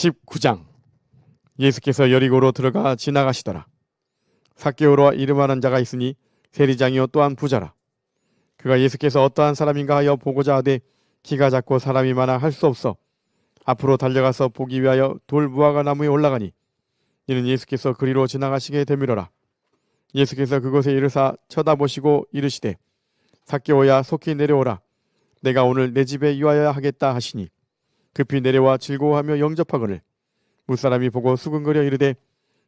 19장. 예수께서 여리고로 들어가 지나가시더라. 삭개오라 이름하는 자가 있으니 세리장이요 또한 부자라. 그가 예수께서 어떠한 사람인가 하여 보고자 하되 키가 작고 사람이 많아 할 수 없어 앞으로 달려가서 보기 위하여 돌 무화과 나무에 올라가니 이는 예수께서 그리로 지나가시게 되밀어라. 예수께서 그곳에 이르사 쳐다보시고 이르시되 삭개오야 속히 내려오라. 내가 오늘 내 집에 유하여야 하겠다 하시니 급히 내려와 즐거워하며 영접하거늘 무사람이 보고 수근거려 이르되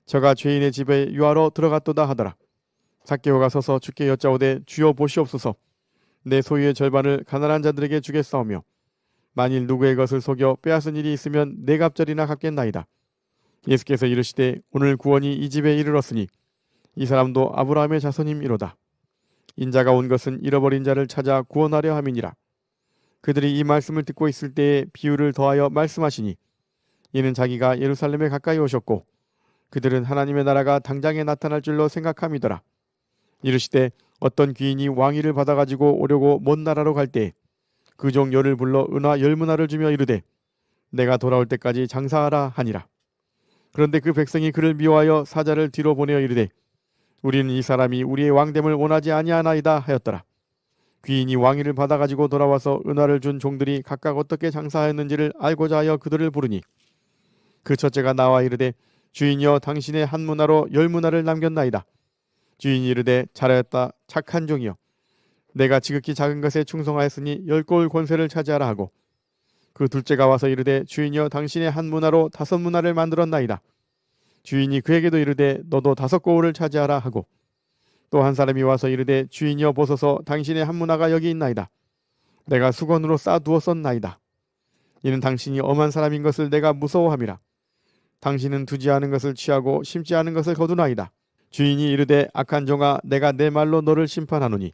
저가 죄인의 집에 유하러 들어갔도다 하더라. 삭개오가 서서 주께 여짜오되 주여 보시옵소서. 내 소유의 절반을 가난한 자들에게 주겠사오며 만일 누구의 것을 속여 빼앗은 일이 있으면 네 갑절이나 갚겠나이다. 예수께서 이르시되 오늘 구원이 이 집에 이르렀으니 이 사람도 아브라함의 자손임이로다. 인자가 온 것은 잃어버린 자를 찾아 구원하려 함이니라. 그들이 이 말씀을 듣고 있을 때에 비유를 더하여 말씀하시니 이는 자기가 예루살렘에 가까이 오셨고 그들은 하나님의 나라가 당장에 나타날 줄로 생각함이더라. 이르시되 어떤 귀인이 왕위를 받아가지고 오려고 먼 나라로 갈 때에 그 종 열을 불러 은화 10문화를 주며 이르되 내가 돌아올 때까지 장사하라 하니라. 그런데 그 백성이 그를 미워하여 사자를 뒤로 보내어 이르되 우리는 이 사람이 우리의 왕됨을 원하지 아니하나이다 하였더라. 귀인이 왕위를 받아가지고 돌아와서 은화를 준 종들이 각각 어떻게 장사하였는지를 알고자 하여 그들을 부르니 그 첫째가 나와 이르되 주인이여 당신의 한 문화로 10문화를 남겼나이다. 주인이 이르되 잘하였다 착한 종이여 내가 지극히 작은 것에 충성하였으니 10고을 권세를 차지하라 하고 그 둘째가 와서 이르되 주인이여 당신의 한 문화로 5문화를 만들었나이다. 주인이 그에게도 이르되 너도 5고을을 차지하라 하고 또 한 사람이 와서 이르되 주인이여 보소서 당신의 한 문화가 여기 있나이다. 내가 수건으로 쌓아두었었나이다. 이는 당신이 엄한 사람인 것을 내가 무서워함이라. 당신은 두지 않은 것을 취하고 심지 않은 것을 거두나이다. 주인이 이르되 악한 종아 내가 내 말로 너를 심판하노니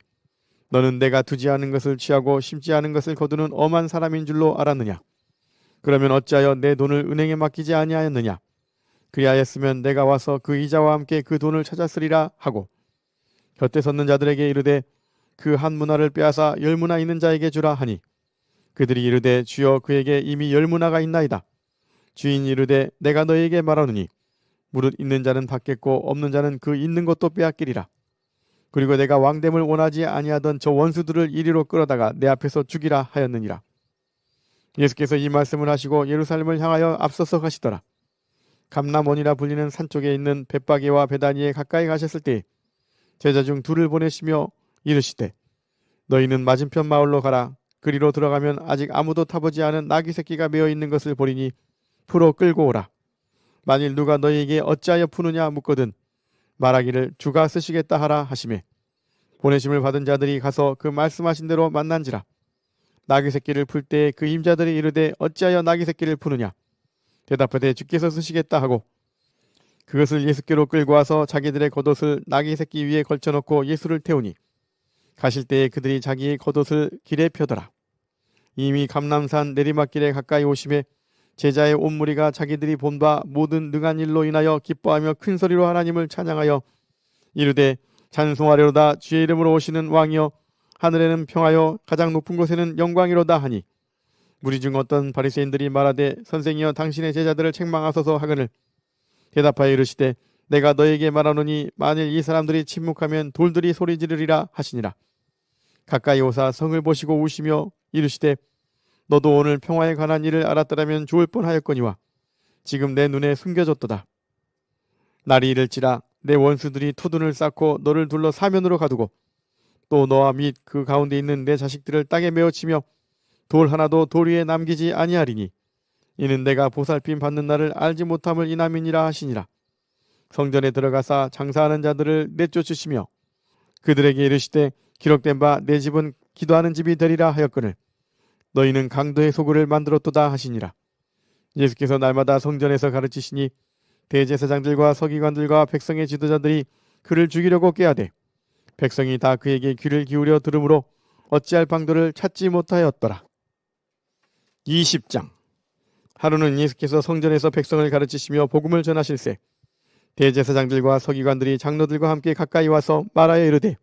너는 내가 두지 않은 것을 취하고 심지 않은 것을 거두는 엄한 사람인 줄로 알았느냐. 그러면 어찌하여 내 돈을 은행에 맡기지 아니하였느냐. 그리하였으면 내가 와서 그 이자와 함께 그 돈을 찾았으리라 하고 곁에 섰는 자들에게 이르되 그 한 문화를 빼앗아 10문화 있는 자에게 주라 하니 그들이 이르되 주여 그에게 이미 10문화가 있나이다. 주인이 이르되 내가 너에게 말하노니 무릇 있는 자는 받겠고 없는 자는 그 있는 것도 빼앗기리라. 그리고 내가 왕됨을 원하지 아니하던 저 원수들을 이리로 끌어다가 내 앞에서 죽이라 하였느니라. 예수께서 이 말씀을 하시고 예루살렘을 향하여 앞서서 가시더라. 감람원이라 불리는 산 쪽에 있는 벳바게와 베다니에 가까이 가셨을 때 제자 중 둘을 보내시며 이르시되 너희는 맞은편 마을로 가라. 그리로 들어가면 아직 아무도 타보지 않은 나귀 새끼가 메어 있는 것을 보리니 풀어 끌고 오라. 만일 누가 너희에게 어찌하여 푸느냐 묻거든 말하기를 주가 쓰시겠다 하라 하시매 보내심을 받은 자들이 가서 그 말씀하신 대로 만난지라. 나귀 새끼를 풀 때에 그 임자들이 이르되 어찌하여 나귀 새끼를 푸느냐. 대답하되 주께서 쓰시겠다 하고 그것을 예수께로 끌고 와서 자기들의 겉옷을 나귀 새끼 위에 걸쳐놓고 예수를 태우니 가실 때에 그들이 자기의 겉옷을 길에 펴더라. 이미 감람산 내리막길에 가까이 오심에 제자의 온 무리가 자기들이 본 바 모든 능한 일로 인하여 기뻐하며 큰 소리로 하나님을 찬양하여 이르되 찬송하려다 주의 이름으로 오시는 왕이여 하늘에는 평하여 가장 높은 곳에는 영광이로다 하니 무리 중 어떤 바리새인들이 말하되 선생이여 당신의 제자들을 책망하소서 하거늘 대답하여 이르시되 내가 너에게 말하노니 만일 이 사람들이 침묵하면 돌들이 소리 지르리라 하시니라. 가까이 오사 성을 보시고 우시며 이르시되 너도 오늘 평화에 관한 일을 알았더라면 좋을 뻔하였거니와 지금 내 눈에 숨겨졌도다. 날이 이를지라 내 원수들이 토둔을 쌓고 너를 둘러 사면으로 가두고 또 너와 및 그 가운데 있는 내 자식들을 땅에 메어치며 돌 하나도 돌 위에 남기지 아니하리니 이는 내가 보살핌 받는 날을 알지 못함을 인함이니라 하시니라. 성전에 들어가사 장사하는 자들을 내쫓으시며 그들에게 이르시되 기록된 바 내 집은 기도하는 집이 되리라 하였거늘 너희는 강도의 소굴을 만들었도다 하시니라. 예수께서 날마다 성전에서 가르치시니 대제사장들과 서기관들과 백성의 지도자들이 그를 죽이려고 꾀하되 백성이 다 그에게 귀를 기울여 들으므로 어찌할 방도를 찾지 못하였더라. 20장. 하루는 예수께서 성전에서 백성을 가르치시며 복음을 전하실세 대제사장들과 서기관들이 장로들과 함께 가까이 와서 말하여 이르되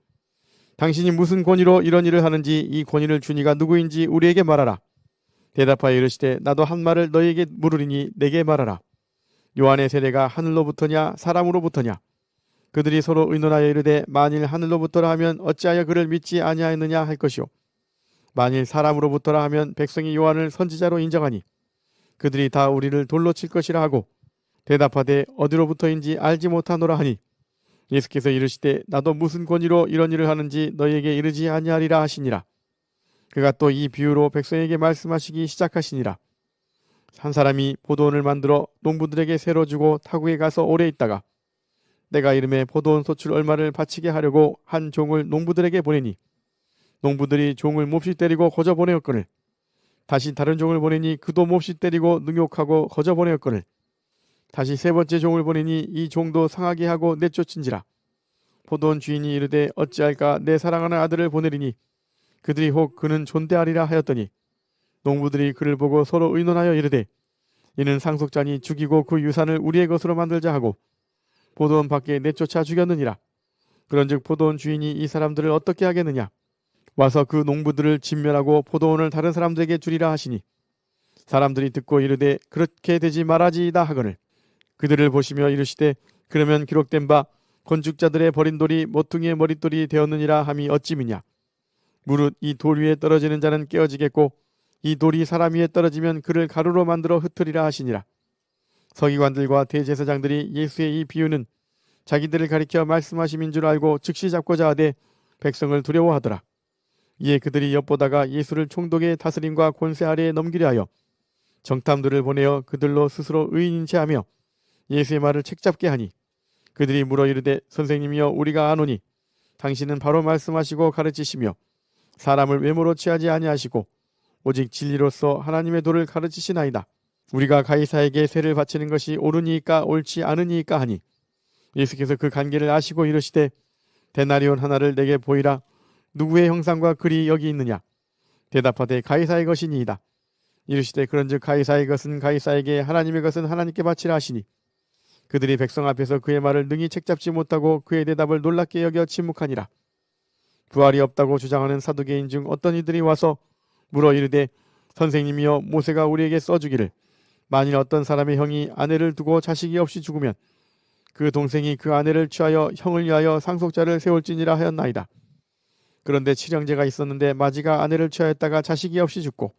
당신이 무슨 권위로 이런 일을 하는지 이 권위를 주니가 누구인지 우리에게 말하라. 대답하여 이르시되 나도 한 말을 너희에게 물으리니 내게 말하라. 요한의 세례가 하늘로부터냐 사람으로부터냐? 그들이 서로 의논하여 이르되 만일 하늘로부터라 하면 어찌하여 그를 믿지 아니하였느냐 할 것이요 만일 사람으로부터라 하면 백성이 요한을 선지자로 인정하니 그들이 다 우리를 돌로 칠 것이라 하고 대답하되 어디로부터인지 알지 못하노라 하니 예수께서 이르시되 나도 무슨 권위로 이런 일을 하는지 너희에게 이르지 아니하리라 하시니라. 그가 또 이 비유로 백성에게 말씀하시기 시작하시니라. 한 사람이 포도원을 만들어 농부들에게 새로 주고 타국에 가서 오래 있다가 내가 이름에 포도원 소출 얼마를 바치게 하려고 한 종을 농부들에게 보내니 농부들이 종을 몹시 때리고 거저 보내었거늘 다시 다른 종을 보내니 그도 몹시 때리고 능욕하고 거저 보내었거늘 다시 세 번째 종을 보내니 이 종도 상하게 하고 내쫓은지라. 포도원 주인이 이르되 어찌할까 내 사랑하는 아들을 보내리니 그들이 혹 그는 존대하리라 하였더니 농부들이 그를 보고 서로 의논하여 이르되 이는 상속자니 죽이고 그 유산을 우리의 것으로 만들자 하고 포도원 밖에 내쫓아 죽였느니라. 그런즉 포도원 주인이 이 사람들을 어떻게 하겠느냐? 와서 그 농부들을 진멸하고 포도원을 다른 사람들에게 주리라 하시니 사람들이 듣고 이르되 그렇게 되지 말아지이다 하거늘 그들을 보시며 이르시되 그러면 기록된 바 건축자들의 버린 돌이 모퉁이의 머릿돌이 되었느니라 함이 어찌미냐? 무릇 이 돌 위에 떨어지는 자는 깨어지겠고 이 돌이 사람 위에 떨어지면 그를 가루로 만들어 흩으리라 하시니라. 서기관들과 대제사장들이 예수의 이 비유는 자기들을 가리켜 말씀하심인 줄 알고 즉시 잡고자 하되 백성을 두려워하더라. 이에 그들이 엿보다가 예수를 총독의 다스림과 권세 아래에 넘기려 하여 정탐들을 보내어 그들로 스스로 의인인 채 하며 예수의 말을 책잡게 하니 그들이 물어 이르되 선생님이여 우리가 아노니 당신은 바로 말씀하시고 가르치시며 사람을 외모로 취하지 아니하시고 오직 진리로서 하나님의 도를 가르치시나이다. 우리가 가이사에게 세를 바치는 것이 옳으니까 옳지 않으니까 하니 예수께서 그 관계를 아시고 이르시되 데나리온 하나를 내게 보이라. 누구의 형상과 글이 여기 있느냐? 대답하되 가이사의 것이니이다. 이르시되 그런즉 가이사의 것은 가이사에게 하나님의 것은 하나님께 바치라 하시니 그들이 백성 앞에서 그의 말을 능히 책잡지 못하고 그의 대답을 놀랍게 여겨 침묵하니라. 부활이 없다고 주장하는 사두개인 중 어떤 이들이 와서 물어 이르되 선생님이여 모세가 우리에게 써주기를 만일 어떤 사람의 형이 아내를 두고 자식이 없이 죽으면 그 동생이 그 아내를 취하여 형을 위하여 상속자를 세울지니라 하였나이다. 그런데 칠형제가 있었는데 마지가 아내를 취하였다가 자식이 없이 죽고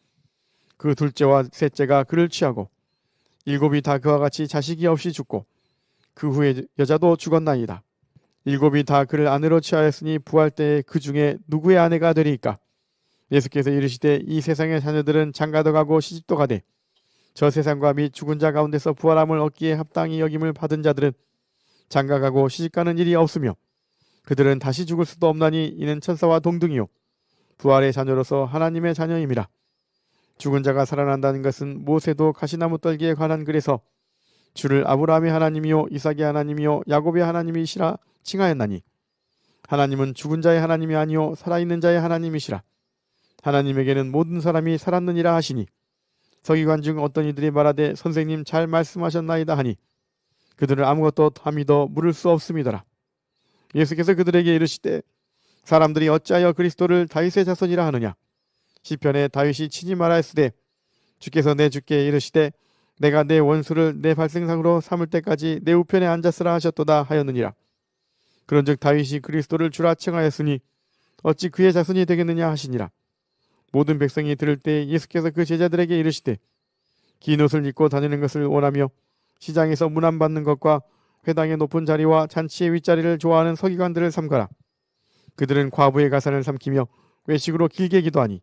그 둘째와 셋째가 그를 취하고 일곱이 다 그와 같이 자식이 없이 죽고 그 후에 여자도 죽었나이다. 일곱이 다 그를 아내로 취하였으니 부활 때에 그 중에 누구의 아내가 되리이까? 예수께서 이르시되 이 세상의 자녀들은 장가도 가고 시집도 가되 저 세상과 및 죽은 자 가운데서 부활함을 얻기에 합당히 여김을 받은 자들은 장가가고 시집가는 일이 없으며 그들은 다시 죽을 수도 없나니 이는 천사와 동등이요 부활의 자녀로서 하나님의 자녀임이라. 죽은 자가 살아난다는 것은 모세도 가시나무 떨기에 관한 글에서 주를 아브라함의 하나님이요 이삭의 하나님이요 야곱의 하나님이시라 칭하였나니 하나님은 죽은 자의 하나님이 아니요 살아있는 자의 하나님이시라. 하나님에게는 모든 사람이 살았느니라 하시니 서기관 중 어떤 이들이 말하되 선생님 잘 말씀하셨나이다 하니 그들은 아무것도 다 믿어 물을 수 없음이더라. 예수께서 그들에게 이르시되 사람들이 어찌하여 그리스도를 다윗의 자손이라 하느냐? 시편에 다윗이 친히 말하였으되 주께서 내 주께 이르시되 내가 내 원수를 내 발생상으로 삼을 때까지 내 우편에 앉았으라 하셨도다 하였느니라. 그런즉 다윗이 그리스도를 주라 칭하였으니 어찌 그의 자손이 되겠느냐 하시니라. 모든 백성이 들을 때 예수께서 그 제자들에게 이르시되 긴 옷을 입고 다니는 것을 원하며 시장에서 문안받는 것과 회당의 높은 자리와 잔치의 윗자리를 좋아하는 서기관들을 삼가라. 그들은 과부의 가산을 삼키며 외식으로 길게 기도하니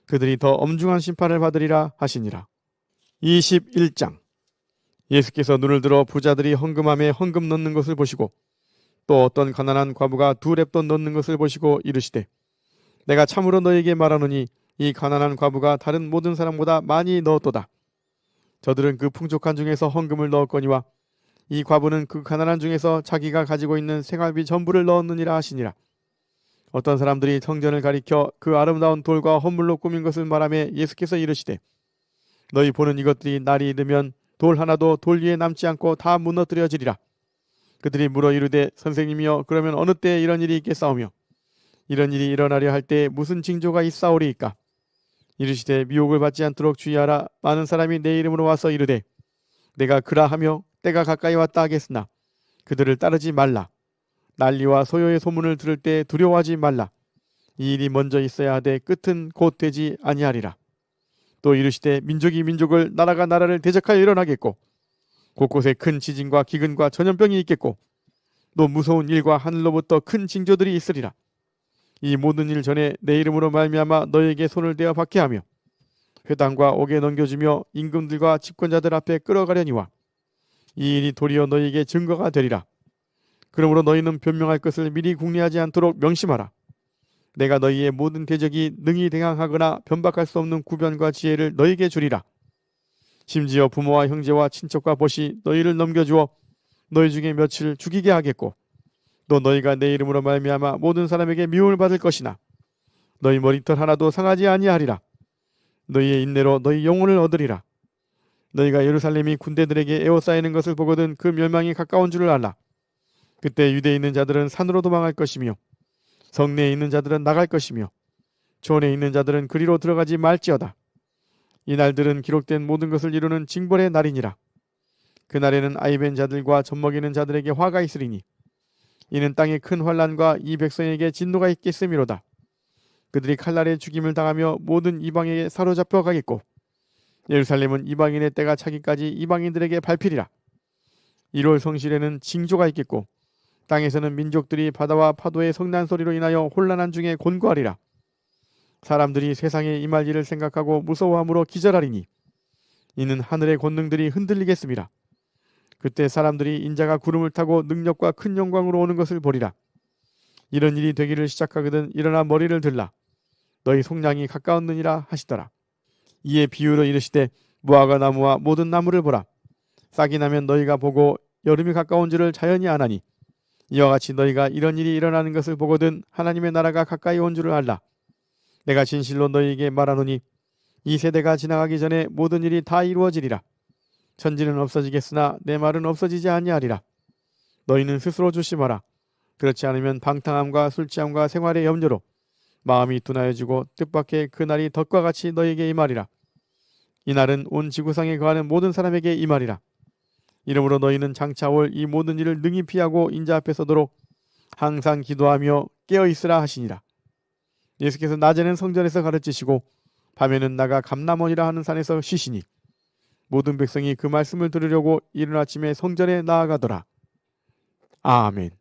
그들이 더 엄중한 심판을 받으리라 하시니라. 21장. 예수께서 눈을 들어 부자들이 헌금함에 헌금 넣는 것을 보시고 또 어떤 가난한 과부가 2렙돈 넣는 것을 보시고 이르시되 내가 참으로 너에게 말하노니 이 가난한 과부가 다른 모든 사람보다 많이 넣었도다. 저들은 그 풍족한 중에서 헌금을 넣었거니와 이 과부는 그 가난한 중에서 자기가 가지고 있는 생활비 전부를 넣었느니라 하시니라. 어떤 사람들이 성전을 가리켜 그 아름다운 돌과 헌물로 꾸민 것을 말하며 예수께서 이르시되 너희 보는 이것들이 날이 이르면 돌 하나도 돌 위에 남지 않고 다 무너뜨려지리라. 그들이 물어 이르되 선생님이여 그러면 어느 때에 이런 일이 있겠사오며 이런 일이 일어나려 할 때에 무슨 징조가 있사오리이까? 이르시되 미혹을 받지 않도록 주의하라. 많은 사람이 내 이름으로 와서 이르되 내가 그라하며 때가 가까이 왔다 하겠으나 그들을 따르지 말라. 난리와 소요의 소문을 들을 때 두려워하지 말라. 이 일이 먼저 있어야 하되 끝은 곧 되지 아니하리라. 또 이르시되 민족이 민족을 나라가 나라를 대적하여 일어나겠고 곳곳에 큰 지진과 기근과 전염병이 있겠고 또 무서운 일과 하늘로부터 큰 징조들이 있으리라. 이 모든 일 전에 내 이름으로 말미암아 너희에게 손을 대어 박해하며 회당과 옥에 넘겨주며 임금들과 집권자들 앞에 끌어가려니와 이 일이 도리어 너희에게 증거가 되리라. 그러므로 너희는 변명할 것을 미리 궁리하지 않도록 명심하라. 내가 너희의 모든 대적이 능히 대항하거나 변박할 수 없는 구변과 지혜를 너희에게 주리라. 심지어 부모와 형제와 친척과 벗이 너희를 넘겨주어 너희 중에 며칠 죽이게 하겠고 또 너희가 내 이름으로 말미암아 모든 사람에게 미움을 받을 것이나 너희 머리털 하나도 상하지 아니하리라. 너희의 인내로 너희 영혼을 얻으리라. 너희가 예루살렘이 군대들에게 에워싸이는 것을 보거든 그 멸망이 가까운 줄을 알라. 그때 유대에 있는 자들은 산으로 도망할 것이며 성내에 있는 자들은 나갈 것이며 촌에 있는 자들은 그리로 들어가지 말지어다. 이 날들은 기록된 모든 것을 이루는 징벌의 날이니라. 그날에는 아이벤 자들과 젖먹이는 자들에게 화가 있으리니 이는 땅에 큰 환난과 이 백성에게 진노가 있겠음이로다. 그들이 칼날에 죽임을 당하며 모든 이방에게 사로잡혀 가겠고 예루살렘은 이방인의 때가 차기까지 이방인들에게 밟히리라. 1월 성실에는 징조가 있겠고 땅에서는 민족들이 바다와 파도의 성난 소리로 인하여 혼란한 중에 곤고하리라. 사람들이 세상에 임할 일을 생각하고 무서워함으로 기절하리니 이는 하늘의 권능들이 흔들리겠습니다. 그때 사람들이 인자가 구름을 타고 능력과 큰 영광으로 오는 것을 보리라. 이런 일이 되기를 시작하거든 일어나 머리를 들라. 너희 속량이 가까웠느니라 하시더라. 이에 비유로 이르시되 무화과 나무와 모든 나무를 보라. 싹이 나면 너희가 보고 여름이 가까운 줄을 자연히 아나니 이와 같이 너희가 이런 일이 일어나는 것을 보거든 하나님의 나라가 가까이 온 줄을 알라. 내가 진실로 너희에게 말하노니 이 세대가 지나가기 전에 모든 일이 다 이루어지리라. 천지는 없어지겠으나 내 말은 없어지지 아니하리라. 너희는 스스로 조심하라. 그렇지 않으면 방탕함과 술취함과 생활의 염려로 마음이 둔하여지고 뜻밖의 그날이 덫과 같이 너희에게 임하리라. 이날은 온 지구상에 거하는 모든 사람에게 임하리라. 이러므로 너희는 장차 올 이 모든 일을 능히 피하고 인자 앞에 서도록 항상 기도하며 깨어있으라 하시니라. 예수께서 낮에는 성전에서 가르치시고 밤에는 나가 감람원이라 하는 산에서 쉬시니 모든 백성이 그 말씀을 들으려고 이른 아침에 성전에 나아가더라. 아멘.